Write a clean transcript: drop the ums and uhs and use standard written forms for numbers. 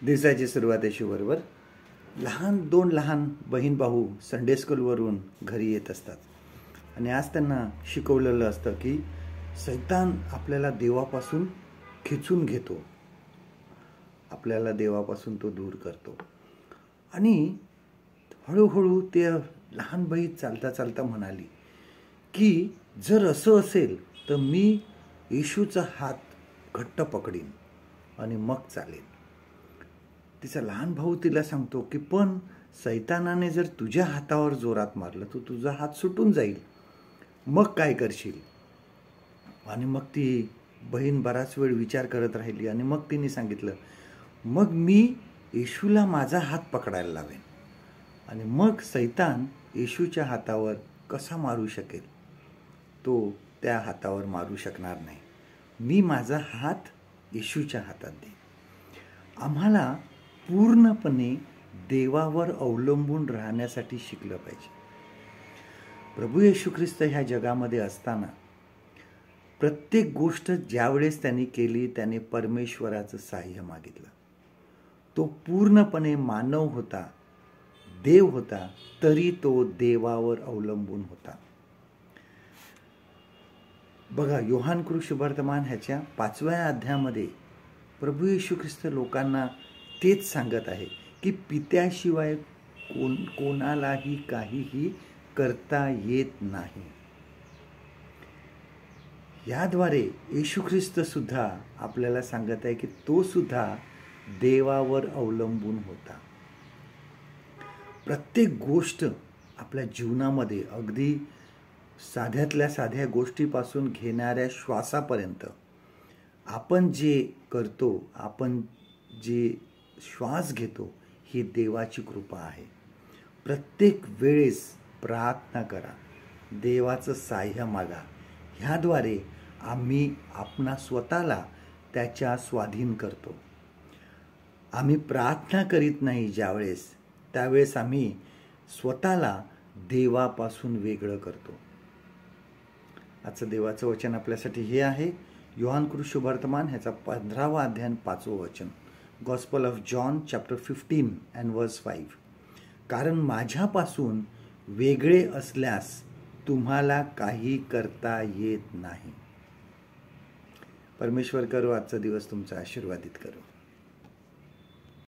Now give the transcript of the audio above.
दिवसाची सुरुवात येशूबरोबर. दोन लहान बहीण भाऊ संडे स्कूलवरून घरी येत असतात आणि आज त्यांना शिकवलेलं असतं की सैतान आपल्याला देवापासून खिचून घेतो, आपल्याला देवापासून तो दूर करतो. आणि हळूहळू ते लहान बहीण चालता चालता म्हणाली की जर असं असेल तर मी येशूचा हात घट्ट पकडीन आणि मग चालेल. तिचा लहान भाऊ तिला सांगतो की पण सैतानाने जर तुझ्या हातावर जोरात मारलं तर तुझा हात सुटून जाईल, मग काय करशील? आणि मग ती बहीण बराच वेळ विचार करत राहिली आणि मग तिने सांगितलं, मग मी येशूला माझा हात पकडायला लावेन आणि मग सैतान येशूच्या हातावर कसा मारू शकेल? तो त्या हातावर मारू शकणार नाही. मी माझा हात येशूच्या हातात देईन. आम्हाला पूर्णपणे देवावर अवलंबून राहण्यासाठी शिकलं पाहिजे. प्रभू येशू ख्रिस्त ह्या जगामध्ये असताना प्रत्येक गोष्ट ज्यावेळेस त्यांनी केली त्याने परमेश्वराचं सहाय्य मागितलं. तो पूर्णपणे मानव होता, देव होता, तरी तो देवावर अवलंबून होता. बघा, योहान कृष्णवर्तमान ह्याच्या 5व्या अध्यायामध्ये प्रभू येशू ख्रिस्त लोकांना तेच सांगत आहे की पित्याशिवाय कोणालाही काहीही करता येत नाही. याद्वारे येशू ख्रिस्त सुद्धा आपल्याला सांगत आहे की तो सुद्धा देवावर अवलंबून होता. प्रत्येक गोष्ट आपल्या जीवनामध्ये अगदी साध्यातल्या साध्या गोष्टीपासून घेणाऱ्या श्वासापर्यंत आपण जे करतो, आपण जे श्वास घेतो, ही देवाची कृपा आहे. प्रत्येक वेळेस प्रार्थना करा, देवाचं सहाय्य मागा. ह्याद्वारे आम्ही आपणा स्वतःला त्याच्या स्वाधीन करतो. आम्ही प्रार्थना करीत नाही ज्यावेळेस, त्यावेळेस आम्ही स्वतःला देवापासून वेगळं करतो. आजचं देवाचं वचन आपल्यासाठी हे आहे, योहान कृष्णवर्तमान ह्याचा 15वा अध्याय 5वं वचन. Gospel of John chapter 15 and verse 5. कारण माझ्यापासून वेगळे असल्यास तुम्हाला काही करता येत नाही. परमेश्वर करो आजचा दिवस तुमचा आशीर्वादित करो.